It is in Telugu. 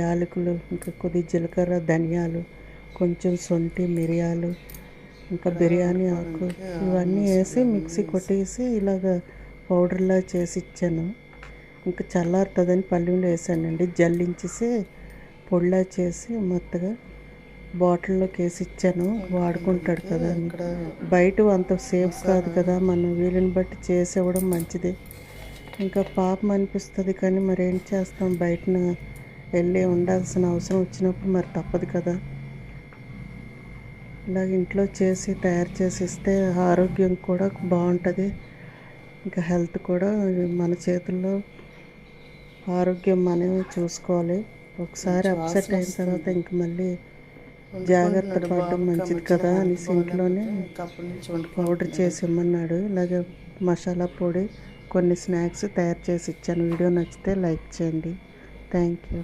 యాలకులు, ఇంకా కొద్ది జీలకర్ర, ధనియాలు, కొంచెం శొంఠి, మిరియాలు, ఇంకా బిర్యానీ ఆకు ఇవన్నీ వేసి మిక్సీ కొట్టేసి ఇలాగ పౌడర్లా చేసి ఇచ్చాను. ఇంకా చల్లారుతుందని పల్లీలు వేసానండి. జల్లించేసి పొడిలా చేసి మెత్తగా బాటిల్లోకి వేసి ఇచ్చాను. వాడుకుంటాడు కదా అని. బయట అంత సేఫ్ కాదు కదా, మనం వీలుని బట్టి చేసి ఇవ్వడం మంచిది. ఇంకా పాపం అనిపిస్తుంది కానీ మరి ఏం చేస్తాం, బయటన వెళ్ళి ఉండాల్సిన అవసరం వచ్చినప్పుడు మరి తప్పదు కదా. ఇలాగ ఇంట్లో చేసి తయారు చేసి ఇస్తే ఆరోగ్యం కూడా బాగుంటుంది. ఇంకా హెల్త్ కూడా మన చేతుల్లో. ఆరోగ్యం మనమే చూసుకోవాలి. ఒకసారి అప్సెట్ అయిన తర్వాత ఇంక మళ్ళీ జాగ్రత్త పడడం మంచిది కదా అనేసి ఇంట్లోనే పౌడర్ చేసి ఇమ్మన్నాడు. ఇలాగే మసాలా పొడి, కొన్ని స్నాక్స్ తయారు చేసి ఇచ్చాను. వీడియో నచ్చితే లైక్ చేయండి. Thank you.